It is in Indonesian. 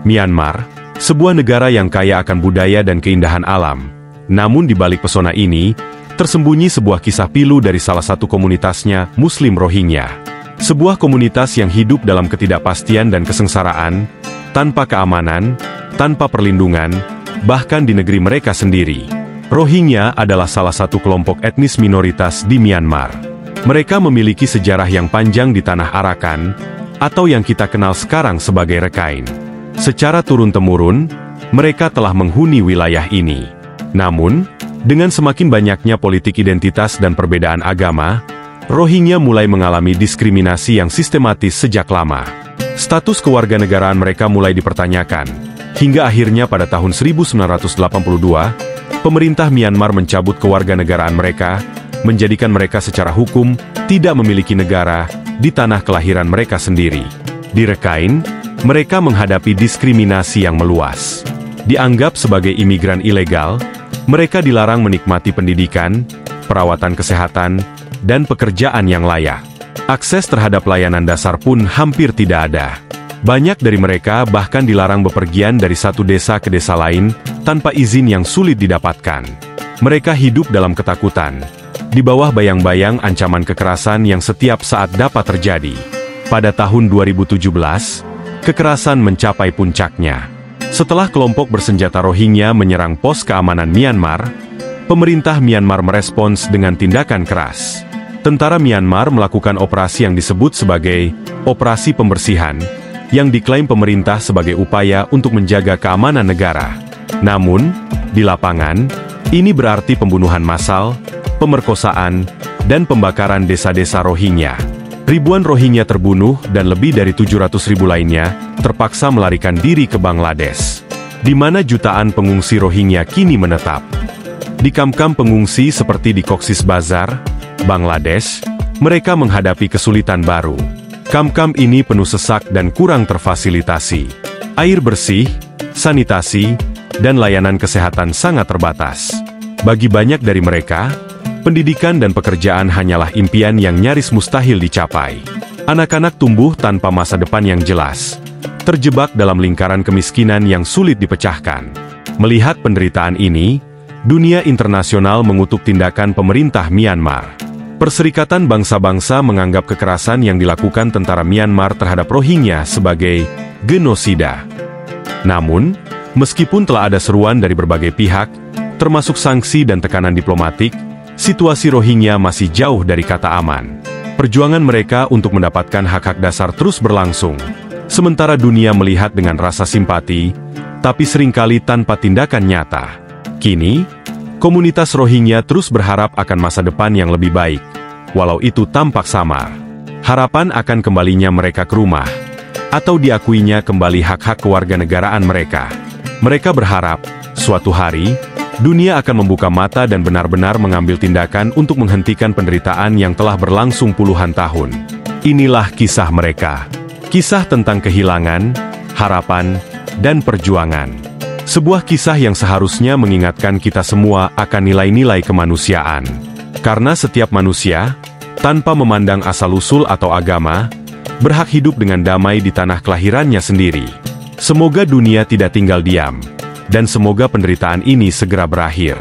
Myanmar, sebuah negara yang kaya akan budaya dan keindahan alam. Namun di balik pesona ini, tersembunyi sebuah kisah pilu dari salah satu komunitasnya, Muslim Rohingya. Sebuah komunitas yang hidup dalam ketidakpastian dan kesengsaraan, tanpa keamanan, tanpa perlindungan, bahkan di negeri mereka sendiri. Rohingya adalah salah satu kelompok etnis minoritas di Myanmar. Mereka memiliki sejarah yang panjang di tanah Arakan, atau yang kita kenal sekarang sebagai Rakhine. Secara turun-temurun, mereka telah menghuni wilayah ini. Namun, dengan semakin banyaknya politik identitas dan perbedaan agama, Rohingya mulai mengalami diskriminasi yang sistematis sejak lama. Status kewarganegaraan mereka mulai dipertanyakan, hingga akhirnya pada tahun 1982, pemerintah Myanmar mencabut kewarganegaraan mereka, menjadikan mereka secara hukum tidak memiliki negara di tanah kelahiran mereka sendiri. Di Rakhine, mereka menghadapi diskriminasi yang meluas. Dianggap sebagai imigran ilegal, mereka dilarang menikmati pendidikan, perawatan kesehatan, dan pekerjaan yang layak. Akses terhadap layanan dasar pun hampir tidak ada. Banyak dari mereka bahkan dilarang bepergian dari satu desa ke desa lain tanpa izin yang sulit didapatkan. Mereka hidup dalam ketakutan, di bawah bayang-bayang ancaman kekerasan yang setiap saat dapat terjadi. Pada tahun 2017, kekerasan mencapai puncaknya. Setelah kelompok bersenjata Rohingya menyerang pos keamanan Myanmar, pemerintah Myanmar merespons dengan tindakan keras. Tentara Myanmar melakukan operasi yang disebut sebagai Operasi Pembersihan, yang diklaim pemerintah sebagai upaya untuk menjaga keamanan negara. Namun, di lapangan, ini berarti pembunuhan massal, pemerkosaan, dan pembakaran desa-desa Rohingya. Ribuan Rohingya terbunuh dan lebih dari 700.000 lainnya terpaksa melarikan diri ke Bangladesh, di mana jutaan pengungsi Rohingya kini menetap. Di kamp-kamp pengungsi seperti di Cox's Bazar, Bangladesh, mereka menghadapi kesulitan baru. Kamp-kamp ini penuh sesak dan kurang terfasilitasi. Air bersih, sanitasi, dan layanan kesehatan sangat terbatas. Bagi banyak dari mereka, pendidikan dan pekerjaan hanyalah impian yang nyaris mustahil dicapai. Anak-anak tumbuh tanpa masa depan yang jelas, terjebak dalam lingkaran kemiskinan yang sulit dipecahkan. Melihat penderitaan ini, dunia internasional mengutuk tindakan pemerintah Myanmar. Perserikatan Bangsa-Bangsa menganggap kekerasan yang dilakukan tentara Myanmar terhadap Rohingya sebagai genosida. Namun, meskipun telah ada seruan dari berbagai pihak, termasuk sanksi dan tekanan diplomatik, situasi Rohingya masih jauh dari kata aman. Perjuangan mereka untuk mendapatkan hak-hak dasar terus berlangsung. Sementara dunia melihat dengan rasa simpati, tapi seringkali tanpa tindakan nyata. Kini, komunitas Rohingya terus berharap akan masa depan yang lebih baik, walau itu tampak samar. Harapan akan kembalinya mereka ke rumah, atau diakuinya kembali hak-hak kewarganegaraan mereka. Mereka berharap, suatu hari, dunia akan membuka mata dan benar-benar mengambil tindakan untuk menghentikan penderitaan yang telah berlangsung puluhan tahun. Inilah kisah mereka. Kisah tentang kehilangan, harapan, dan perjuangan. Sebuah kisah yang seharusnya mengingatkan kita semua akan nilai-nilai kemanusiaan. Karena setiap manusia, tanpa memandang asal-usul atau agama, berhak hidup dengan damai di tanah kelahirannya sendiri. Semoga dunia tidak tinggal diam, dan semoga penderitaan ini segera berakhir.